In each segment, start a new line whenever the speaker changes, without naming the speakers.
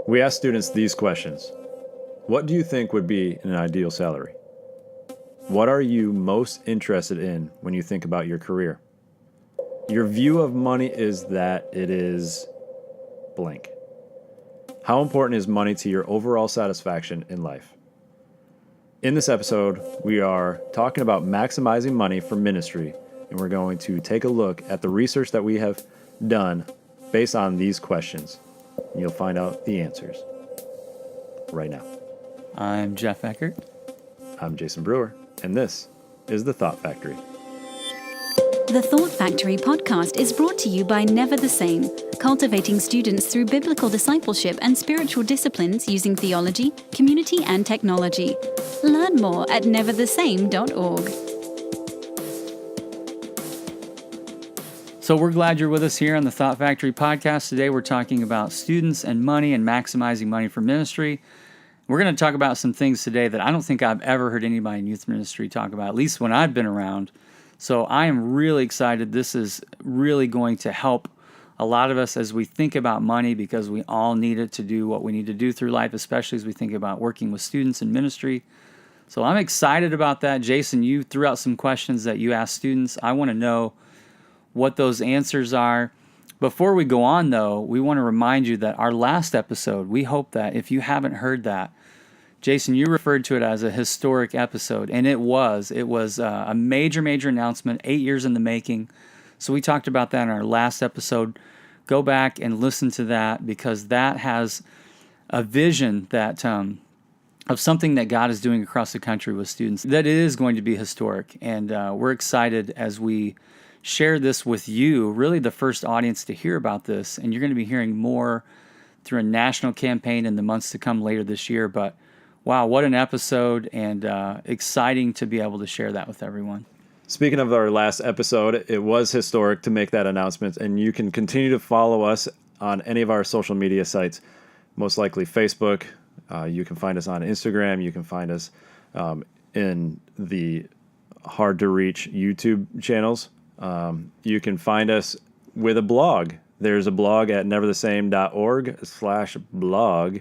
We ask students these questions. What do you think would be an ideal salary? What are you most interested in when you think about your career? Your view of money is that it is blank. How important is money to your overall satisfaction in life? In this episode, we are talking about maximizing money for ministry, and we're going to take a look at the research that we have done based on these questions. And you'll find out the answers right now.
I'm Jeff Eckert.
I'm Jason Brewer, and this is The Thought Factory.
The Thought Factory podcast is brought to you by Never the Same, cultivating students through biblical discipleship and spiritual disciplines using theology, community, and technology. Learn more at neverthesame.org.
So we're glad you're with us here on the Thought Factory podcast. Today we're talking about students and money and maximizing money for ministry. We're going to talk about some things today that I don't think I've ever heard anybody in youth ministry talk about, at least when I've been around. So I am really excited. This is really going to help a lot of us as we think about money, because we all need it to do what we need to do through life, especially as we think about working with students in ministry. So I'm excited about that. Jason, you threw out some questions that you asked students. I want to know what those answers are. Before we go on, though, we want to remind you that our last episode, we hope that if you haven't heard that, Jason, you referred to it as a historic episode, and it was. It was a major announcement, 8 years in the making. So we talked about that in our last episode. Go back and listen to that, because that has a vision that of something that God is doing across the country with students, that it is going to be historic. And we're excited as we share this with you, really the first audience to hear about this. And you're going to be hearing more through a national campaign in the months to come later this year. But wow, what an episode, and exciting to be able to share that with everyone.
Speaking of our last episode, it was historic to make that announcement, and you can continue to follow us on any of our social media sites, most likely Facebook. You can find us on Instagram. You can find us in the hard-to-reach YouTube channels. You can find us with a blog. There's a blog at neverthesame.org/blog.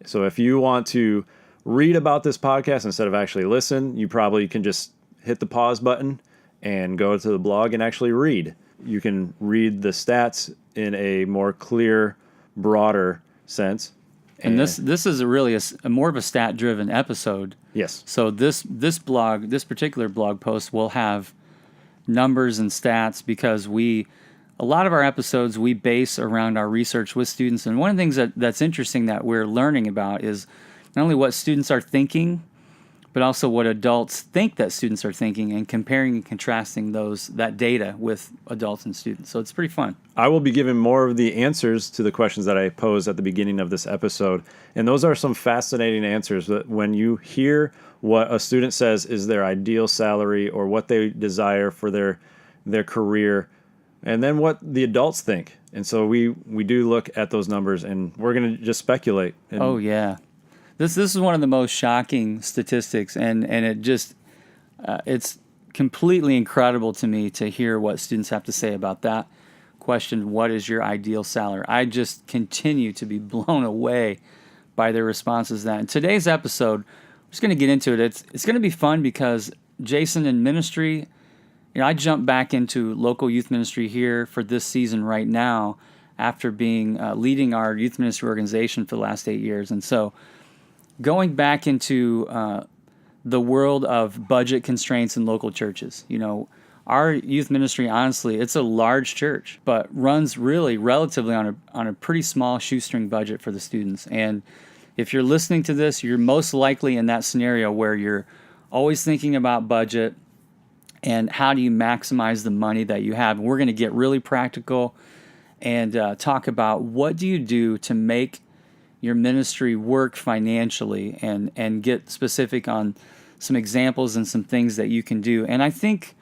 So if you want to read about this podcast instead of actually listen, you probably can just hit the pause button and go to the blog and actually read. You can read the stats in a more clear, broader sense.
And this is really a more of a stat-driven episode.
Yes.
So this particular blog post will have numbers and stats, because a lot of our episodes we base around our research with students. And one of the things that's interesting that we're learning about is not only what students are thinking, but also what adults think that students are thinking, and comparing and contrasting that data with adults and students. So it's pretty fun.
I will be giving more of the answers to the questions that I posed at the beginning of this episode. And those are some fascinating answers that when you hear what a student says is their ideal salary, or what they desire for their career, and then what the adults think. And so we do look at those numbers, and we're going to just speculate.
Oh, yeah. This is one of the most shocking statistics, and it just it's completely incredible to me to hear what students have to say about that question. What is your ideal salary? I just continue to be blown away by their responses to that. In today's episode, we're just going to get into it. It's going to be fun, because Jason, in ministry, I jumped back into local youth ministry here for this season right now after being leading our youth ministry organization for the last 8 years, and so going back into the world of budget constraints in local churches. Our youth ministry, honestly, it's a large church, but runs really relatively on a pretty small shoestring budget for the students. And if you're listening to this, you're most likely in that scenario where you're always thinking about budget and how do you maximize the money that you have. And we're going to get really practical and talk about what do you do to make your ministry work financially, and get specific on some examples and some things that you can do. And I think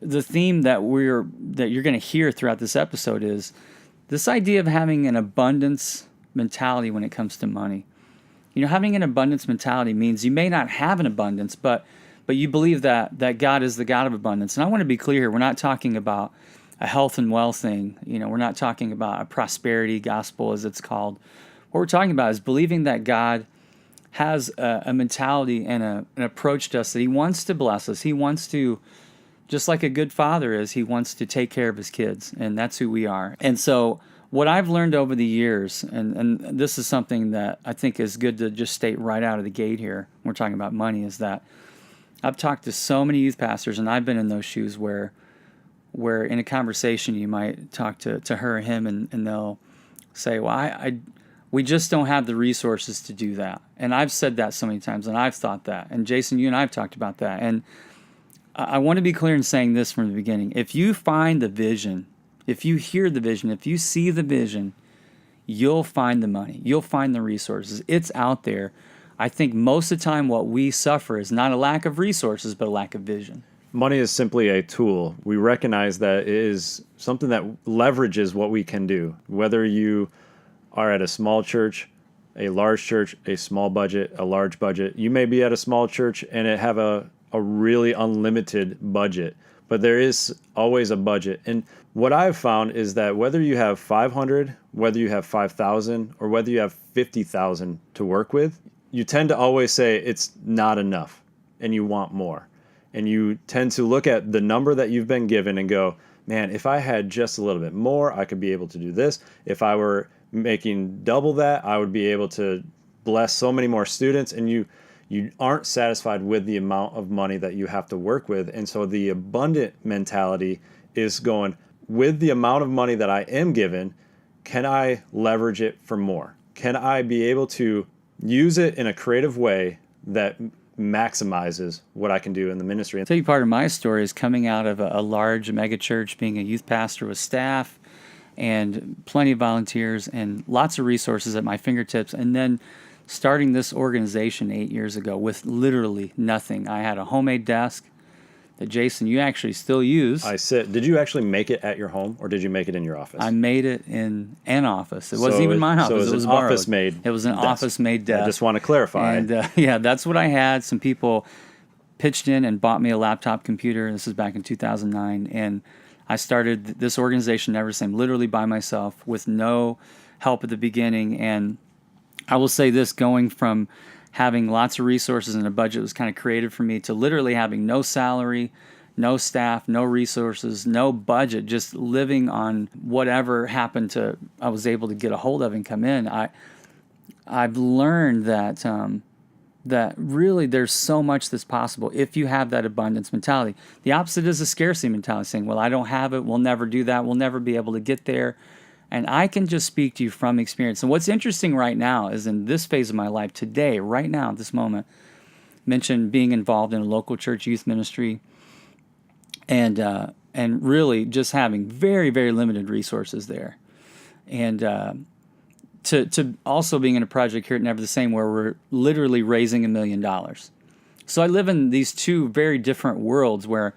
the theme that you're going to hear throughout this episode is this idea of having an abundance mentality when it comes to money. Having an abundance mentality means you may not have an abundance, but you believe that God is the God of abundance. And I want to be clear here, we're not talking about a health and wealth thing. We're not talking about a prosperity gospel, as it's called, what we're talking about is believing that God has a mentality and an approach to us that he wants to bless us. He wants to, just like a good father is, he wants to take care of his kids, and that's who we are. And so what I've learned over the years, and this is something that I think is good to just state right out of the gate here, when we're talking about money, is that I've talked to so many youth pastors, and I've been in those shoes where in a conversation you might talk to her or him, and they'll say, well, we just don't have the resources to do that. And I've said that so many times, and I've thought that. And Jason, you and I have talked about that. And I want to be clear in saying this from the beginning. If you find the vision, if you hear the vision, if you see the vision, you'll find the money. You'll find the resources. It's out there. I think most of the time what we suffer is not a lack of resources, but a lack of vision.
Money is simply a tool. We recognize that it is something that leverages what we can do. Whether you are at a small church, a large church, a small budget, a large budget, you may be at a small church and it have a really unlimited budget, but there is always a budget. And what I've found is that whether you have 500, whether you have 5,000, or whether you have 50,000 to work with, you tend to always say it's not enough and you want more. And you tend to look at the number that you've been given and go, man, if I had just a little bit more, I could be able to do this. If I were making double that, I would be able to bless so many more students. And you aren't satisfied with the amount of money that you have to work with. And so the abundant mentality is going, with the amount of money that I am given, can I leverage it for more? Can I be able to use it in a creative way that maximizes what I can do in the ministry?
I'll tell you, part of my story is coming out of a large mega church, being a youth pastor with staff and plenty of volunteers and lots of resources at my fingertips, and then starting this organization 8 years ago with literally nothing. I had a homemade desk that, Jason, you actually still use.
Did you actually make it at your home, or did you make it in your office?
I made it in an office. It wasn't even my office.
So it was an
borrowed.
office-made
It was an
desk.
office-made desk.
I just want to clarify.
And yeah, that's what I had. Some people pitched in and bought me a laptop computer. This was back in 2009. And I started this organization, Never the Same, literally by myself with no help at the beginning. And I will say this, going from having lots of resources and a budget was kind of creative for me to literally having no salary, no staff, no resources, no budget, just living on whatever I was able to get a hold of and come in. I've learned that that really there's so much that's possible if you have that abundance mentality. The opposite is a scarcity mentality, saying, well, I don't have it, we'll never do that, we'll never be able to get there. And I can just speak to you from experience. And what's interesting right now is in this phase of my life today, right now, at this moment, mentioned being involved in a local church youth ministry and really just having very, very limited resources there. And to also being in a project here at Never the Same where we're literally raising $1 million. So I live in these two very different worlds where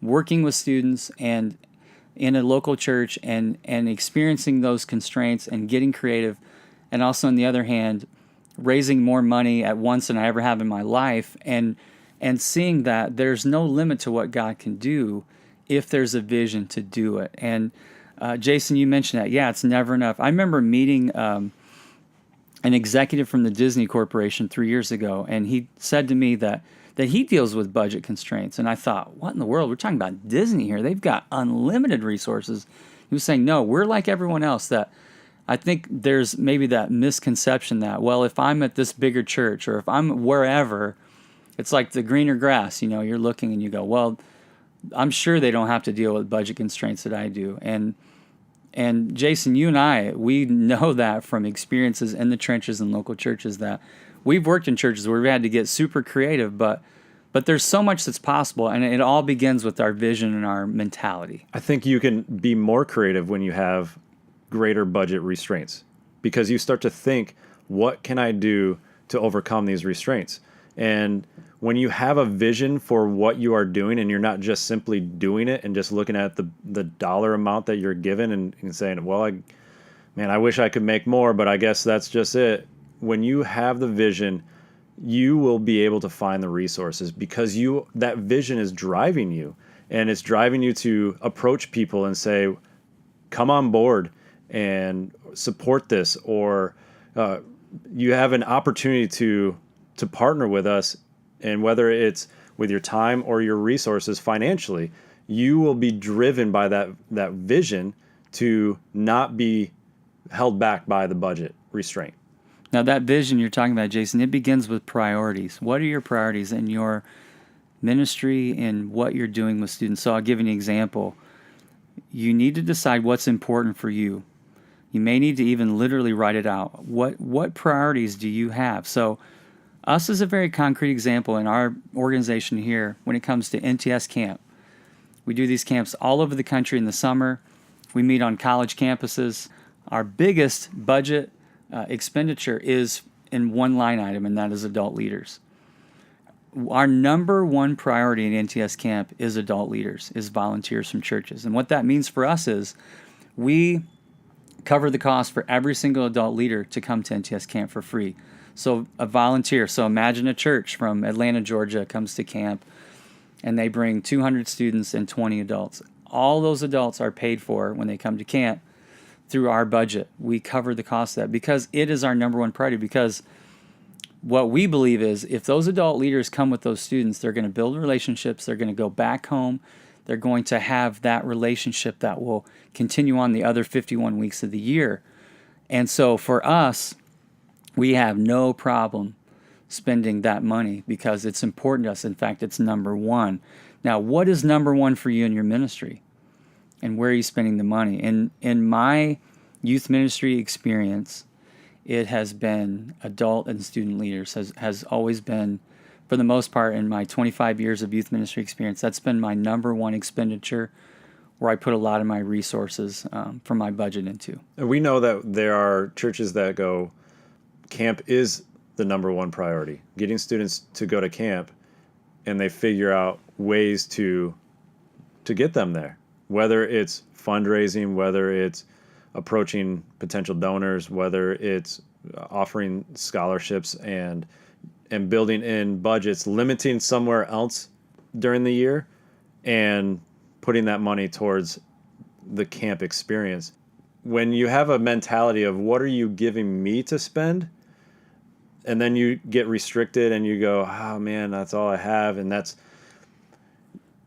working with students and in a local church and experiencing those constraints and getting creative, and also on the other hand, raising more money at once than I ever have in my life, and seeing that there's no limit to what God can do if there's a vision to do it. And Jason, you mentioned that. Yeah, it's never enough. I remember meeting an executive from the Disney Corporation 3 years ago, and he said to me that he deals with budget constraints. And I thought, what in the world? We're talking about Disney here. They've got unlimited resources. He was saying, no, we're like everyone else. That I think there's maybe that misconception that, well, if I'm at this bigger church or if I'm wherever, it's like the greener grass. You're looking and you go, well, I'm sure they don't have to deal with budget constraints that I do. And Jason, you and I, we know that from experiences in the trenches and local churches that we've worked in churches where we've had to get super creative, but there's so much that's possible, and it all begins with our vision and our mentality.
I think you can be more creative when you have greater budget restraints, because you start to think, what can I do to overcome these restraints? And when you have a vision for what you are doing and you're not just simply doing it and just looking at the dollar amount that you're given and saying, well, I wish I could make more, but I guess that's just it. When you have the vision, you will be able to find the resources because that vision is driving you, and it's driving you to approach people and say, come on board and support this, or you have an opportunity to partner with us, and whether it's with your time or your resources financially, you will be driven by that vision to not be held back by the budget restraint.
Now, that vision you're talking about, Jason, it begins with priorities. What are your priorities in your ministry and what you're doing with students? So I'll give you an example. You need to decide what's important for you. You may need to even literally write it out. What priorities do you have? So us is a very concrete example in our organization here when it comes to NTS camp. We do these camps all over the country in the summer. We meet on college campuses. Our biggest budget expenditure is in one line item, and that is adult leaders. Our number one priority in NTS camp is adult leaders, is volunteers from churches. And what that means for us is we cover the cost for every single adult leader to come to NTS camp for free. So a volunteer, so imagine a church from Atlanta, Georgia comes to camp, and they bring 200 students and 20 adults. All those adults are paid for when they come to camp through our budget. We cover the cost of that because it is our number one priority, because what we believe is if those adult leaders come with those students, they're going to build relationships, they're going to go back home, they're going to have that relationship that will continue on the other 51 weeks of the year. And so for us, we have no problem spending that money because it's important to us. In fact, it's number one. Now, what is number one for you in your ministry? And where are you spending the money? In my youth ministry experience, it has been adult and student leaders, has always been, for the most part, in my 25 years of youth ministry experience, that's been my number one expenditure where I put a lot of my resources from my budget into.
And we know that there are churches that go, camp is the number one priority. Getting students to go to camp, and they figure out ways to get them there. Whether it's fundraising, whether it's approaching potential donors, whether it's offering scholarships and building in budgets, limiting somewhere else during the year, and putting that money towards the camp experience. When you have a mentality of what are you giving me to spend, and then you get restricted and you go, oh man, that's all I have, and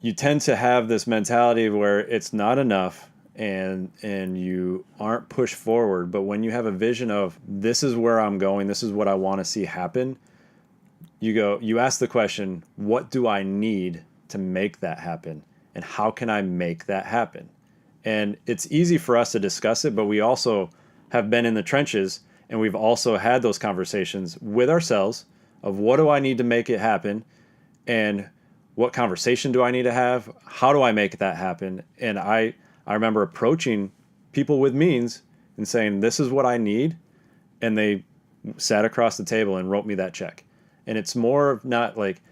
you tend to have this mentality where it's not enough and you aren't pushed forward. But when you have a vision of this is where I'm going, this is what I want to see happen, you ask the question, what do I need to make that happen? And how can I make that happen? And it's easy for us to discuss it, but we also have been in the trenches, and we've also had those conversations with ourselves of what do I need to make it happen, and what conversation do I need to have? How do I make that happen? And I remember approaching people with means and saying, this is what I need. And they sat across the table and wrote me that check. And it's more of not like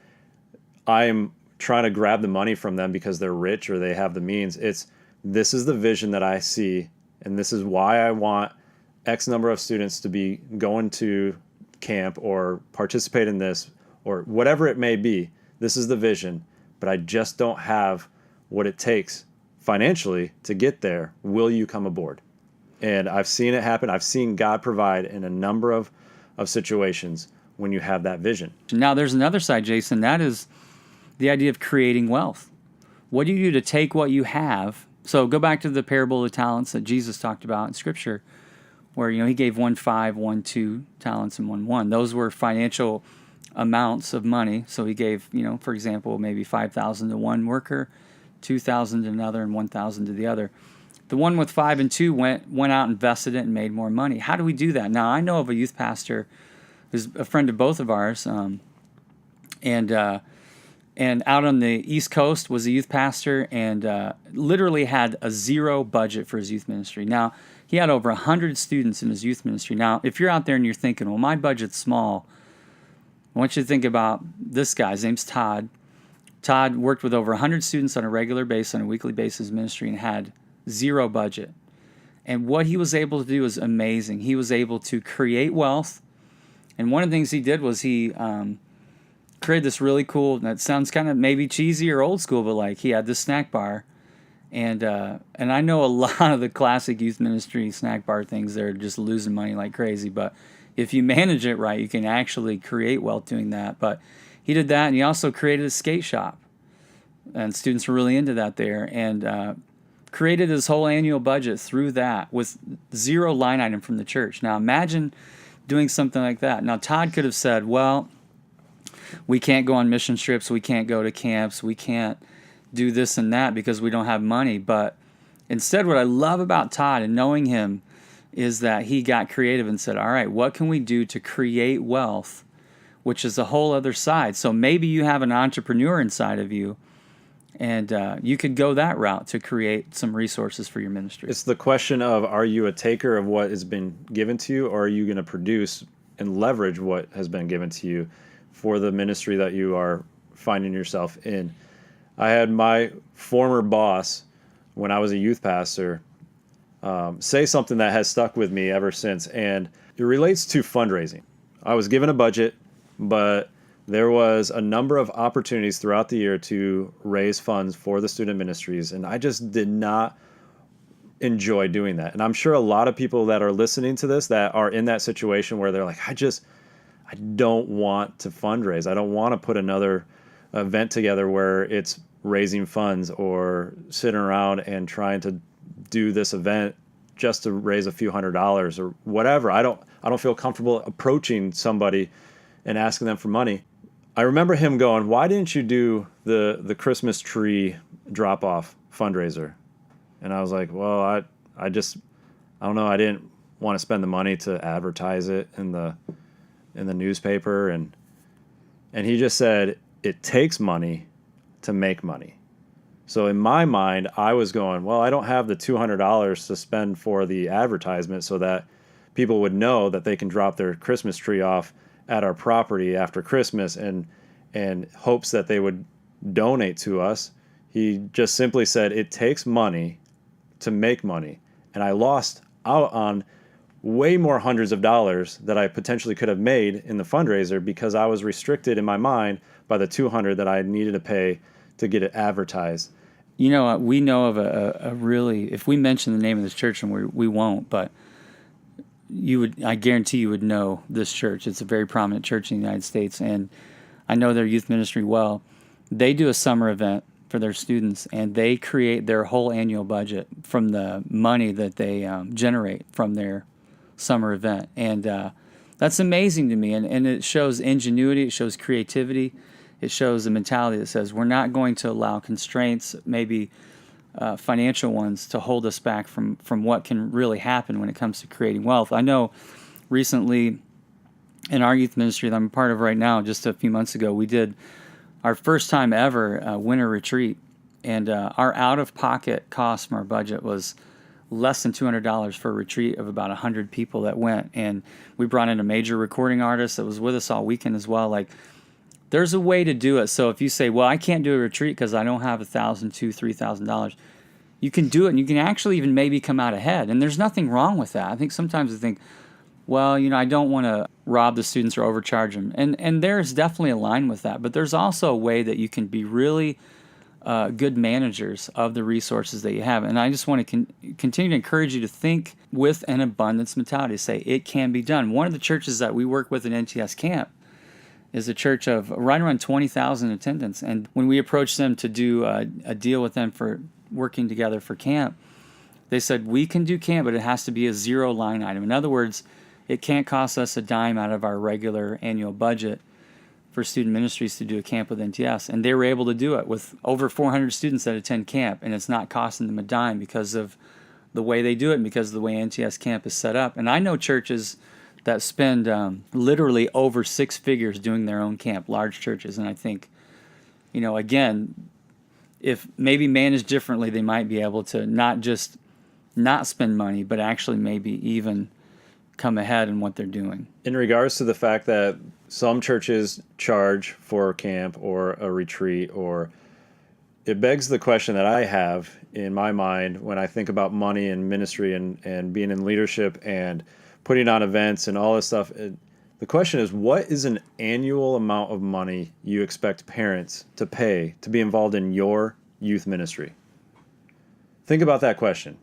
I'm trying to grab the money from them because they're rich or they have the means. It's this is the vision that I see, and this is why I want X number of students to be going to camp or participate in this or whatever it may be. This is the vision, but I just don't have what it takes financially to get there. Will you come aboard? And I've seen it happen. I've seen God provide in a number of situations when you have that vision.
Now, there's another side, Jason. That is the idea of creating wealth. What do you do to take what you have? So go back to the parable of the talents that Jesus talked about in Scripture, where he gave 1 5, 1 2 talents, and 1 1. Those were financial amounts of money. So he gave, for example, maybe 5,000 to one worker, 2,000 to another, and 1,000 to the other. The one with 5 and 2 went out, invested it, and made more money. How do we do that? Now, I know of a youth pastor who's a friend of both of ours, and out on the East Coast was a youth pastor, and literally had a zero budget for his youth ministry. Now, he had over 100 students in his youth ministry. Now, if you're out there and you're thinking, well, my budget's small, I want you to think about this guy. His name's Todd. Todd worked with over 100 students on a regular basis, on a weekly basis ministry, and had zero budget. And what he was able to do is amazing. He was able to create wealth. And one of the things he did was he created this really cool, and it sounds kind of maybe cheesy or old school, but like he had this snack bar. And I know a lot of the classic youth ministry snack bar things, they're just losing money like crazy. But if you manage it right, you can actually create wealth doing that. But he did that, and he also created a skate shop, and students were really into that there, and created his whole annual budget through that with zero line item from the church. Now imagine doing something like that. Now Todd could have said, well, we can't go on mission trips, we can't go to camps, we can't do this and that because we don't have money. But instead, what I love about Todd and knowing him is that he got creative and said, all right, what can we do to create wealth, which is a whole other side. So maybe you have an entrepreneur inside of you, and you could go that route to create some resources for your ministry.
It's the question of, are you a taker of what has been given to you, or are you going to produce and leverage what has been given to you for the ministry that you are finding yourself in? I had my former boss, when I was a youth pastor, say something that has stuck with me ever since, and it relates to fundraising. I was given a budget, but there was a number of opportunities throughout the year to raise funds for the student ministries, and I just did not enjoy doing that. And I'm sure a lot of people that are listening to this that are in that situation where they're like, I don't want to fundraise. I don't want to put another event together where it's raising funds or sitting around and trying to do this event just to raise a few $100s or whatever. I don't feel comfortable approaching somebody and asking them for money. I remember him going, why didn't you do the Christmas tree drop-off fundraiser? And I was like, well, I don't know. I didn't want to spend the money to advertise it in the newspaper. And he just said, it takes money to make money. So in my mind, I was going, well, I don't have the $200 to spend for the advertisement so that people would know that they can drop their Christmas tree off at our property after Christmas and hopes that they would donate to us. He just simply said, it takes money to make money. And I lost out on way more hundreds of dollars that I potentially could have made in the fundraiser because I was restricted in my mind by the $200 that I needed to pay to get it advertised.
You know, we know of a really, if we mention the name of this church, and we won't, but I guarantee you would know this church. It's a very prominent church in the United States, and I know their youth ministry well. They do a summer event for their students, and they create their whole annual budget from the money that they generate from their summer event. And that's amazing to me, and it shows ingenuity, it shows creativity, it shows a mentality that says we're not going to allow constraints, maybe financial ones, to hold us back from what can really happen when it comes to creating wealth. I know recently in our youth ministry that I'm a part of right now, just a few months ago, we did our first time ever winter retreat, and our out-of-pocket cost from our budget was less than $200 for a retreat of about 100 people that went, and we brought in a major recording artist that was with us all weekend as well. Like, there's a way to do it. So if you say, well, I can't do a retreat because I don't have $1,000, $2,000, $3,000, you can do it, and you can actually even maybe come out ahead. And there's nothing wrong with that. I think sometimes I think, well, I don't want to rob the students or overcharge them. And there's definitely a line with that. But there's also a way that you can be really good managers of the resources that you have. And I just want to continue to encourage you to think with an abundance mentality. Say, it can be done. One of the churches that we work with in NTS Camp is a church of right around 20,000 attendants. And when we approached them to do a deal with them for working together for camp, they said, we can do camp, but it has to be a zero line item. In other words, it can't cost us a dime out of our regular annual budget for student ministries to do a camp with NTS. And they were able to do it with over 400 students that attend camp, and it's not costing them a dime because of the way they do it and because of the way NTS camp is set up. And I know churches that spend literally over six figures doing their own camp, large churches. And I think, again, if maybe managed differently, they might be able to not just not spend money, but actually maybe even come ahead in what they're doing.
In regards to the fact that some churches charge for camp or a retreat, or it begs the question that I have in my mind when I think about money and ministry and being in leadership and putting on events and all this stuff. The question is, what is an annual amount of money you expect parents to pay to be involved in your youth ministry? Think about that question.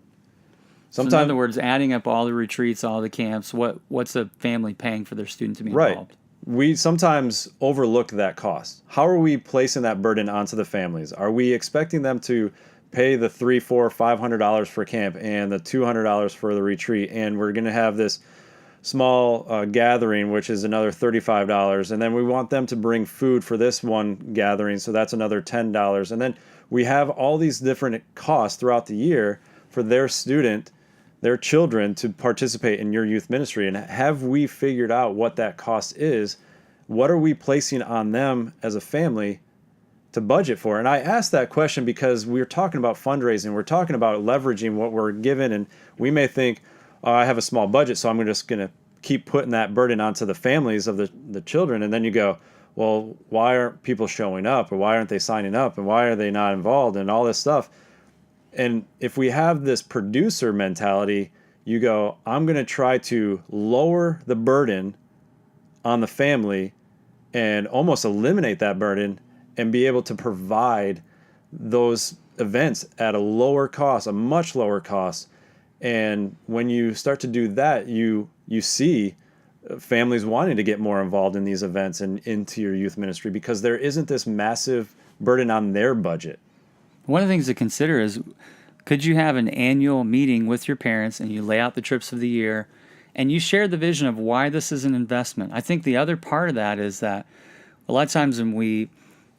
So in other words, adding up all the retreats, all the camps, what's a family paying for their student to be involved?
We sometimes overlook that cost. How are we placing that burden onto the families? Are we expecting them to pay the $300, $400, $500 for camp and the $200 for the retreat, and we're going to have this small gathering, which is another $35, and then we want them to bring food for this one gathering, so that's another $10, and then we have all these different costs throughout the year for their children to participate in your youth ministry. And have we figured out what that cost is? What are we placing on them as a family to budget for? And I asked that question because we're talking about fundraising. We're talking about leveraging what we're given. And we may think, oh, I have a small budget, so I'm just going to keep putting that burden onto the families of the children. And then you go, well, why aren't people showing up? Or why aren't they signing up? And why are they not involved? And all this stuff. And if we have this producer mentality, you go, I'm going to try to lower the burden on the family and almost eliminate that burden and be able to provide those events at a lower cost, a much lower cost. And when you start to do that, you see families wanting to get more involved in these events and into your youth ministry because there isn't this massive burden on their budget.
One of the things to consider is, could you have an annual meeting with your parents and you lay out the trips of the year and you share the vision of why this is an investment? I think the other part of that is that a lot of times when we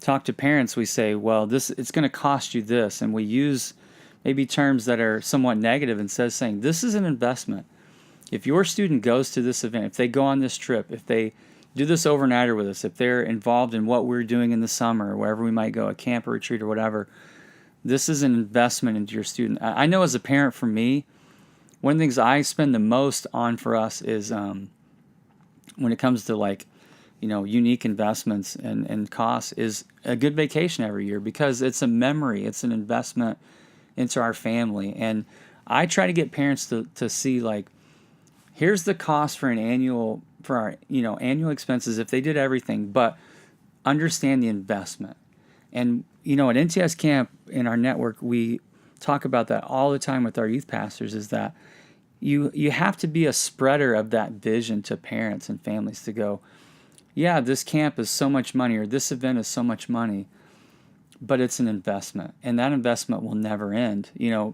talk to parents, we say, well, it's going to cost you this. And we use maybe terms that are somewhat negative instead of saying, this is an investment. If your student goes to this event, if they go on this trip, if they do this overnighter with us, if they're involved in what we're doing in the summer, wherever we might go, a camp or retreat or whatever, this is an investment into your student. I know as a parent, for me, one of the things I spend the most on for us is when it comes to unique investments and costs is a good vacation every year because it's a memory. It's an investment into our family. And I try to get parents to see here's the cost for our annual expenses if they did everything, but understand the investment. And at NTS Camp in our network, we talk about that all the time with our youth pastors, is that you have to be a spreader of that vision to parents and families to go, yeah, this camp is so much money or this event is so much money, but it's an investment, and that investment will never end.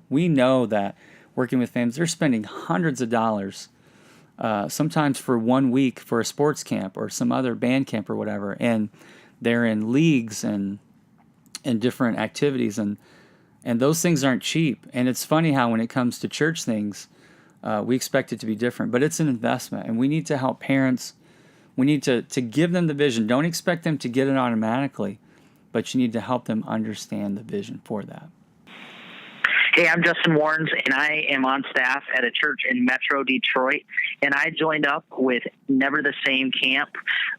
We know that working with families, they're spending hundreds of dollars sometimes for 1 week for a sports camp or some other band camp or whatever, and they're in leagues and different activities, and those things aren't cheap. And it's funny how when it comes to church things, we expect it to be different, but it's an investment, and we need to help parents. We need to give them the vision. Don't expect them to get it automatically, but you need to help them understand the vision for that.
Hey, I'm Justin Warrens, and I am on staff at a church in Metro Detroit, and I joined up with Never the Same Camp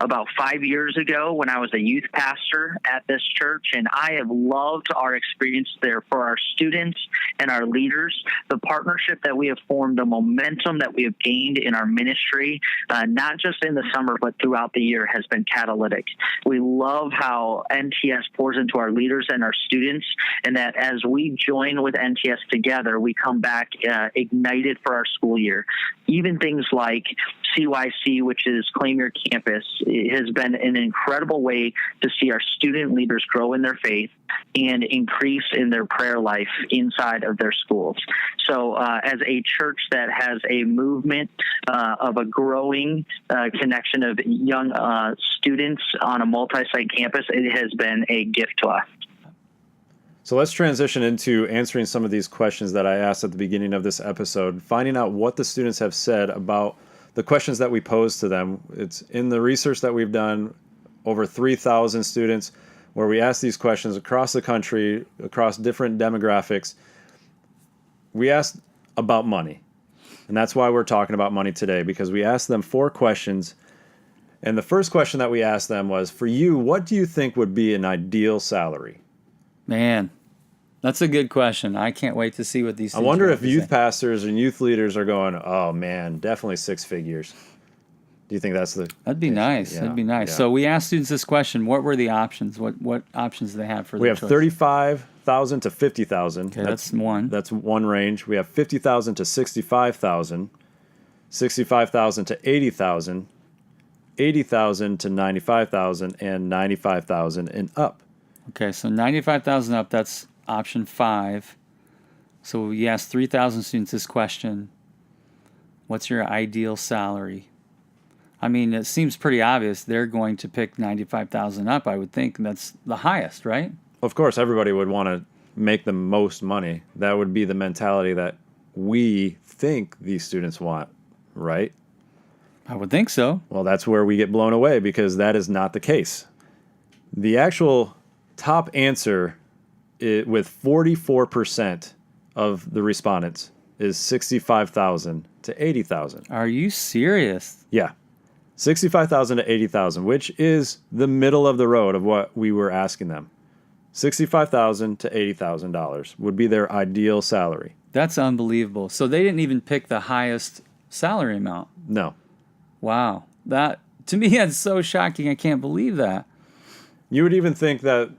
about 5 years ago when I was a youth pastor at this church, and I have loved our experience there for our students and our leaders. The partnership that we have formed, the momentum that we have gained in our ministry, not just in the summer but throughout the year, has been catalytic. We love how NTS pours into our leaders and our students, and that as we join with NTS together, we come back ignited for our school year. Even things like CYC, which is Claim Your Campus, it has been an incredible way to see our student leaders grow in their faith and increase in their prayer life inside of their schools. So as a church that has a movement of a growing connection of young students on a multi-site campus, it has been a gift to us.
So let's transition into answering some of these questions that I asked at the beginning of this episode, finding out what the students have said about the questions that we posed to them. It's in the research that we've done, over 3,000 students, where we asked these questions across the country, across different demographics. We asked about money, and that's why we're talking about money today, because we asked them 4 questions. And the first question that we asked them was, for you, what do you think would be an ideal salary?
Man, that's a good question. I can't wait to see what these.
I wonder if youth pastors and youth leaders are going, oh man, definitely 6 figures. Do you think that's the?
That'd be nice.
Yeah,
That'd be nice.
yeah.
So we asked students this question: what were the options? What options do they have for?
We have
choice?
35, $50,000 to $50,000.
Okay, that's one.
That's one range. We have $50,000 to $65,000, $65,000 to $80,000, $80,000 to $95,000, and $95,000 and up.
Okay, so 95,000 up, that's option 5. So we asked 3,000 students this question. What's your ideal salary? I mean, it seems pretty obvious they're going to pick 95,000 up, I would think. That's the highest, right?
Of course, everybody would want to make the most money. That would be the mentality that we think these students want, right?
I would think so.
Well, that's where we get blown away because that is not the case. The actual top answer with 44% of the respondents is 65,000 to 80,000.
Are you serious?
Yeah. 65,000 to 80,000, which is the middle of the road of what we were asking them. $65,000 to $80,000 would be their ideal salary.
That's unbelievable. So they didn't even pick the highest salary amount.
No.
Wow. That, to me, that's so shocking. I can't believe that.
You would even think that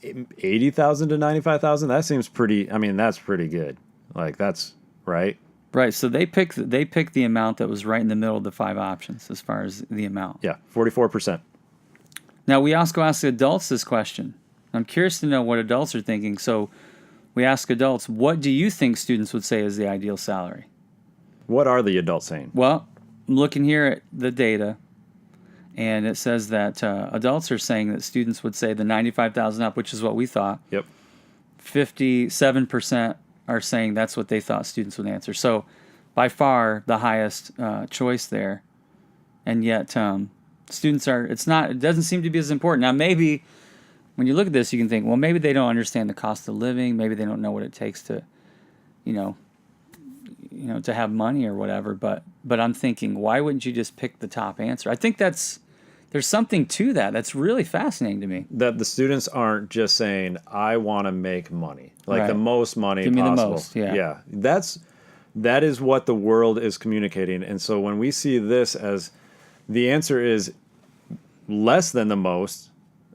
80,000 to 95,000, that seems pretty, I mean, that's pretty good. Like, that's right.
Right. So they picked the amount that was right in the middle of the 5 options as far as the amount.
Yeah, 44%.
Now, we also ask adults this question. I'm curious to know what adults are thinking. So we ask adults, what do you think students would say is the ideal salary?
What are the adults saying?
Well, I'm looking here at the data, and it says that adults are saying that students would say the 95,000 up, which is what we thought.
Yep.
57% are saying that's what they thought students would answer. So by far the highest choice there. And yet students are, it doesn't seem to be as important. Now, maybe when you look at this, you can think, well, maybe they don't understand the cost of living. Maybe they don't know what it takes to, to have money or whatever. But I'm thinking, why wouldn't you just pick the top answer? I think there's something to that. That's really fascinating to me.
That the students aren't just saying, I want to make money, like
Right.
the most money
Give me
possible.
the most, yeah.
That is what the world is communicating. And so when we see this as the answer is less than the most,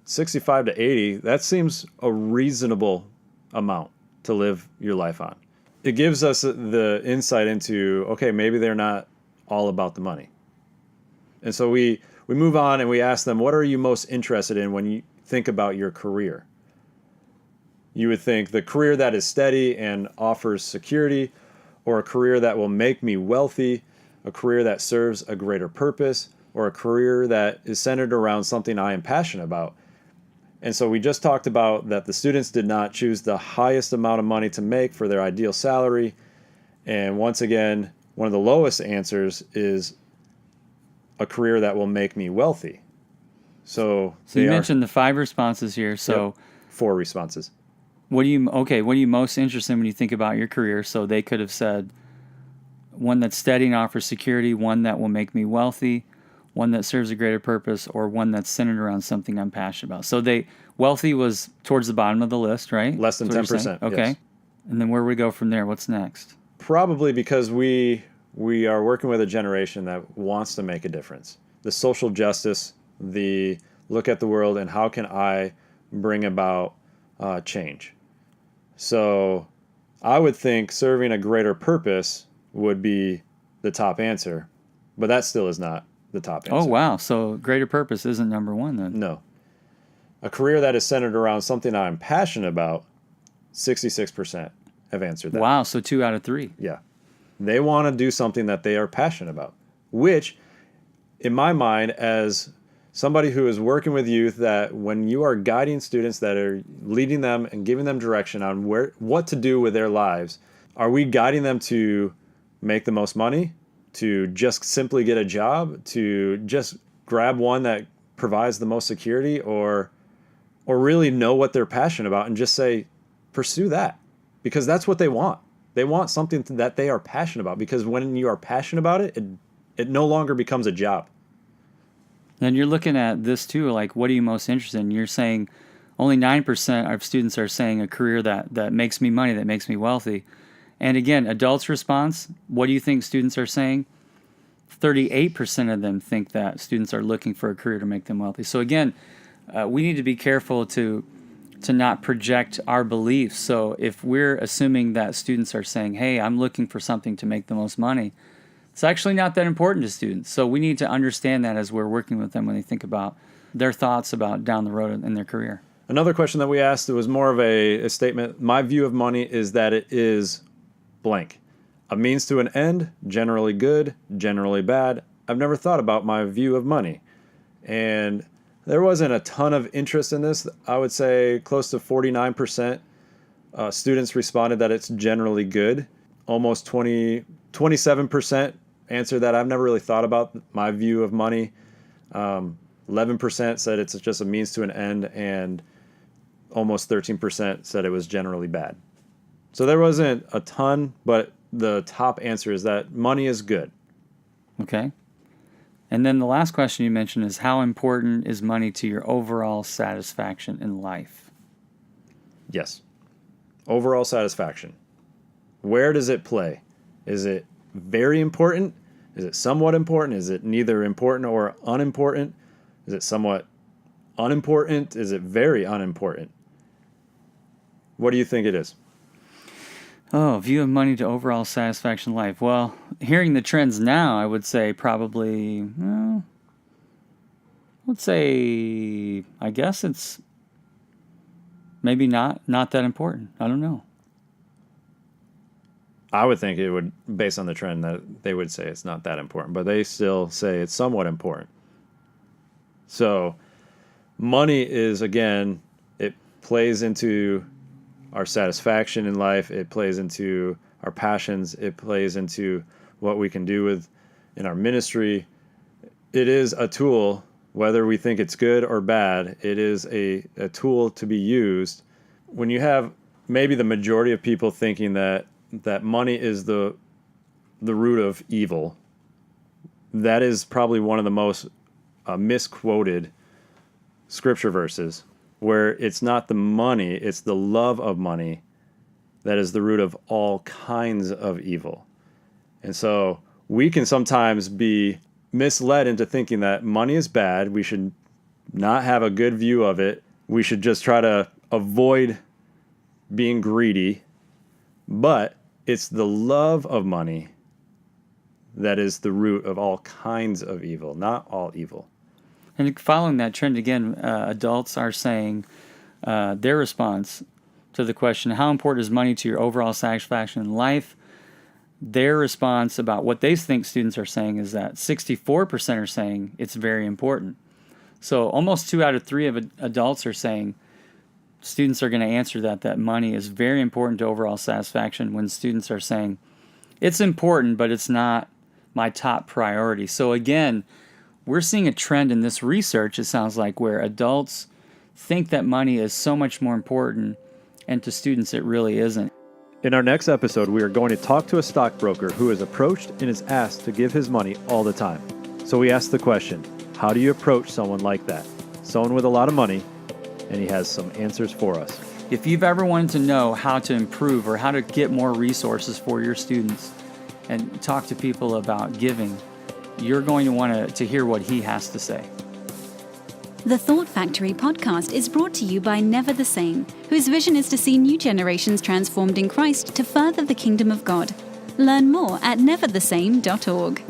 65 to 80, that seems a reasonable amount to live your life on. It gives us the insight into, okay, maybe they're not all about the money. And so we move on and we ask them, what are you most interested in when you think about your career? You would think the career that is steady and offers security, or a career that will make me wealthy, a career that serves a greater purpose, or a career that is centered around something I am passionate about. And so we just talked about that the students did not choose the highest amount of money to make for their ideal salary. And once again, one of the lowest answers is a career that will make me wealthy. So
you mentioned the 5 responses here. So
Yep, 4 responses.
what are you most interested in when you think about your career? So they could have said one that's steady and offers security, one that will make me wealthy, one that serves a greater purpose, or one that's centered around something I'm passionate about. So wealthy was towards the bottom of the list, right?
Less than
That's what you're
10%.
saying? Okay.
Yes.
And then where we go from there? What's next?
Probably because we are working with a generation that wants to make a difference. The social justice, the look at the world and how can I bring about change. So I would think serving a greater purpose would be the top answer, but that still is not the top answer.
Oh, wow. So greater purpose isn't number 1 then.
No. A career that is centered around something I'm passionate about, 66% have answered that.
Wow. So 2 out of 3.
Yeah. They want to do something that they are passionate about, which, in my mind, as somebody who is working with youth, that when you are guiding students, that are leading them and giving them direction on what to do with their lives, are we guiding them to make the most money, to just simply get a job, to just grab one that provides the most security, or really know what they're passionate about and just say, pursue that? Because that's what they want. They want something that they are passionate about, because when you are passionate about it, it no longer becomes a job.
And you're looking at this too, like what are you most interested in? You're saying only 9% of students are saying a career that makes me money, that makes me wealthy. And again, adults' response, what do you think students are saying? 38% of them think that students are looking for a career to make them wealthy. So again, we need to be careful to to not project our beliefs. So if we're assuming that students are saying, hey, I'm looking for something to make the most money, it's actually not that important to students. So we need to understand that as we're working with them when they think about their thoughts about down the road in their career.
Another question that we asked, it was more of a statement. My view of money is that it is blank. A means to an end, generally good, generally bad. I've never thought about my view of money. And there wasn't a ton of interest in this. I would say close to 49% students responded that it's generally good. Almost 27% answered that I've never really thought about my view of money. 11% said it's just a means to an end, and almost 13% said it was generally bad. So there wasn't a ton, but the top answer is that money is good.
Okay. And then the last question you mentioned is, how important is money to your overall satisfaction in life?
Yes. Overall satisfaction. Where does it play? Is it very important? Is it somewhat important? Is it neither important or unimportant? Is it somewhat unimportant? Is it very unimportant? What do you think it is?
Oh, view of money to overall satisfaction in life. Well, hearing the trends now, I would say probably, I guess it's maybe not that important. I don't know.
I would think it would, based on the trend, that they would say it's not that important, but they still say it's somewhat important. So money is, again, it plays into our satisfaction in life. It plays into our passions. It plays into what we can do in our ministry. It is a tool, whether we think it's good or bad. It is a tool to be used. When you have maybe the majority of people thinking that money is the root of evil, that is probably one of the most misquoted scripture verses, where it's not the money, it's the love of money that is the root of all kinds of evil. And so we can sometimes be misled into thinking that money is bad. We should not have a good view of it. We should just try to avoid being greedy. But it's the love of money that is the root of all kinds of evil, not all evil.
And following that trend again, adults are saying their response to the question, how important is money to your overall satisfaction in life? Their response about what they think students are saying is that 64% are saying it's very important. So almost 2 out of 3 of adults are saying students are going to answer that money is very important to overall satisfaction, when students are saying it's important, but it's not my top priority. So again, we're seeing a trend in this research, it sounds like, where adults think that money is so much more important, and to students it really isn't.
In our next episode, we are going to talk to a stockbroker who is approached and is asked to give his money all the time. So we asked the question, how do you approach someone like that? Someone with a lot of money, and he has some answers for us.
If you've ever wanted to know how to improve or how to get more resources for your students and talk to people about giving, you're going to want to hear what he has to say.
The Thought Factory podcast is brought to you by Never the Same, whose vision is to see new generations transformed in Christ to further the kingdom of God. Learn more at neverthesame.org.